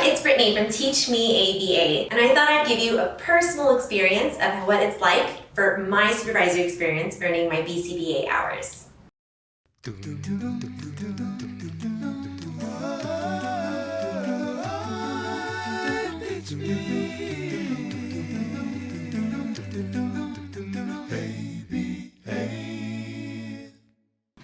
it's Brittany from Teach Me ABA, and I thought I'd give you a personal experience of what it's like for my supervisory experience earning my BCBA hours.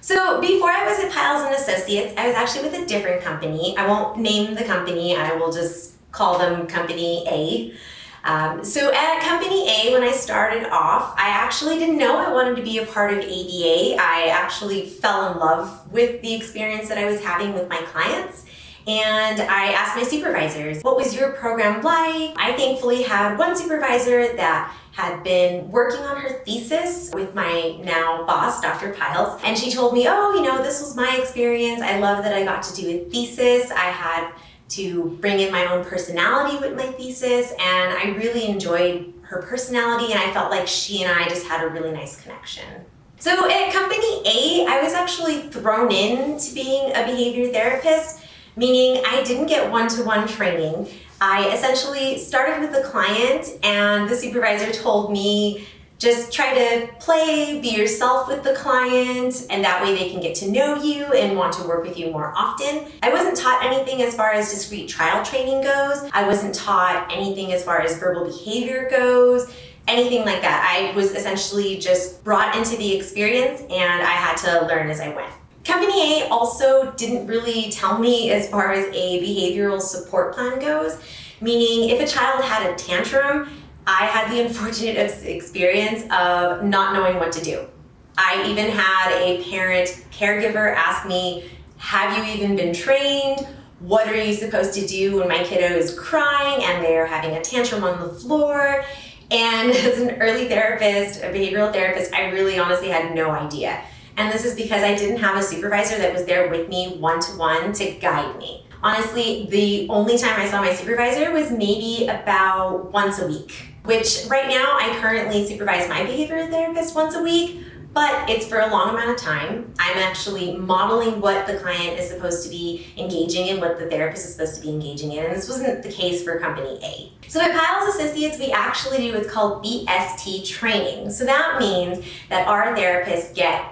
So before I was at Piles & Associates, I was actually with a different company. I won't name the company, I will just call them Company A. So at Company A, when I started off, I actually didn't know I wanted to be a part of ABA. I actually fell in love with the experience that I was having with my clients. And I asked my supervisors, what was your program like? I thankfully had one supervisor that had been working on her thesis with my now boss, Dr. Piles, and she told me, this was my experience. I love that I got to do a thesis. I had to bring in my own personality with my thesis, and I really enjoyed her personality, and I felt like she and I just had a really nice connection. So at Company A, I was actually thrown into being a behavior therapist, meaning I didn't get one-to-one training. I essentially started with the client, and the supervisor told me, just try to play, be yourself with the client, and that way they can get to know you and want to work with you more often. I wasn't taught anything as far as discrete trial training goes. I wasn't taught anything as far as verbal behavior goes, anything like that. I was essentially just brought into the experience, and I had to learn as I went. Company A also didn't really tell me as far as a behavioral support plan goes, meaning if a child had a tantrum, I had the unfortunate experience of not knowing what to do. I even had a parent caregiver ask me, have you even been trained? What are you supposed to do when my kiddo is crying and they're having a tantrum on the floor? And as an early therapist, a behavioral therapist, I really honestly had no idea. And this is because I didn't have a supervisor that was there with me one-to-one to guide me. Honestly, the only time I saw my supervisor was maybe about once a week, which right now I currently supervise my behavioral therapist once a week, but it's for a long amount of time. I'm actually modeling what the client is supposed to be engaging in, what the therapist is supposed to be engaging in, and this wasn't the case for Company A. So at Piles Associates, we actually do what's called BST training. So that means that our therapists get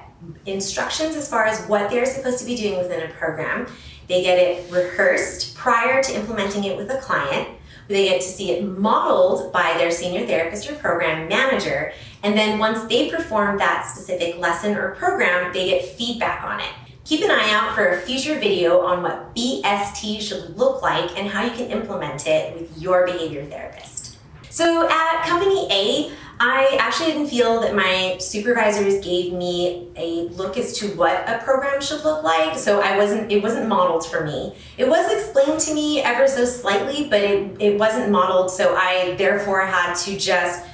instructions as far as what they're supposed to be doing within a program. They get it rehearsed prior to implementing it with a client. They get to see it modeled by their senior therapist or program manager. And then once they perform that specific lesson or program, they get feedback on it. Keep an eye out for a future video on what BST should look like and how you can implement it with your behavior therapist. So at Company A, I actually didn't feel that my supervisors gave me a look as to what a program should look like, so it wasn't modeled for me. It was explained to me ever so slightly, but it wasn't modeled, so I therefore had to just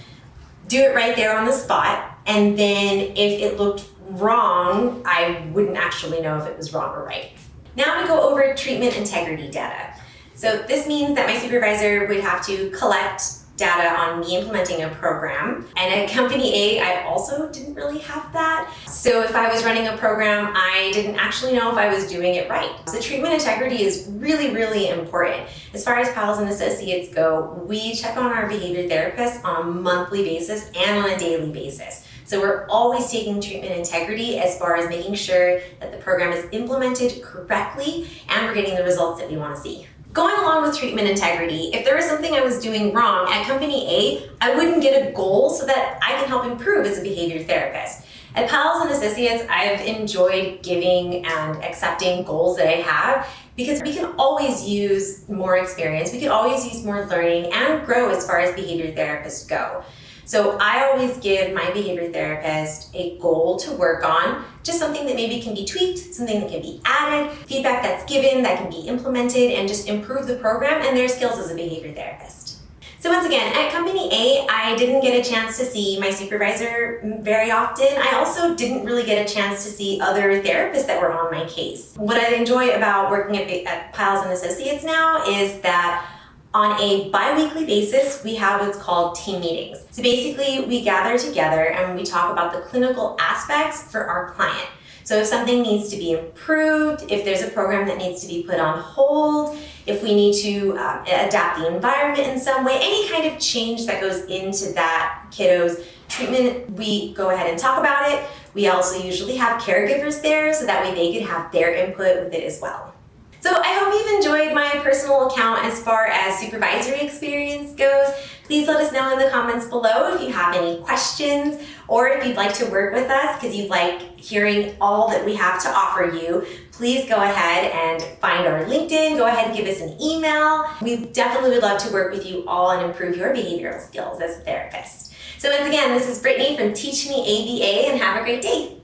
do it right there on the spot, and then if it looked wrong, I wouldn't actually know if it was wrong or right. Now to go over treatment integrity data. So this means that my supervisor would have to collect data on me implementing a program. And at Company A, I also didn't really have that. So if I was running a program, I didn't actually know if I was doing it right. So treatment integrity is really, really important. As far as Piles & Associates go, we check on our behavior therapists on a monthly basis and on a daily basis. So we're always taking treatment integrity as far as making sure that the program is implemented correctly and we're getting the results that we want to see. Going along with treatment integrity, if there was something I was doing wrong at Company A, I wouldn't get a goal so that I can help improve as a behavior therapist. At Piles & Associates, I've enjoyed giving and accepting goals that I have because we can always use more experience, we can always use more learning and grow as far as behavior therapists go. So I always give my behavior therapist a goal to work on, just something that maybe can be tweaked, something that can be added, feedback that's given that can be implemented and just improve the program and their skills as a behavior therapist. So once again, at Company A, I didn't get a chance to see my supervisor very often. I also didn't really get a chance to see other therapists that were on my case. What I enjoy about working at Piles & Associates now is that on a bi-weekly basis, we have what's called team meetings. So basically, we gather together and we talk about the clinical aspects for our client. So if something needs to be improved, if there's a program that needs to be put on hold, if we need to adapt the environment in some way, any kind of change that goes into that kiddo's treatment, we go ahead and talk about it. We also usually have caregivers there so that way they can have their input with it as well. So I hope you've enjoyed my personal account as far as supervisory experience goes. Please let us know in the comments below if you have any questions or if you'd like to work with us because you like hearing all that we have to offer you. Please go ahead and find our LinkedIn. Go ahead and give us an email. We definitely would love to work with you all and improve your behavioral skills as a therapist. So once again, this is Brittany from Teach Me ABA, and have a great day.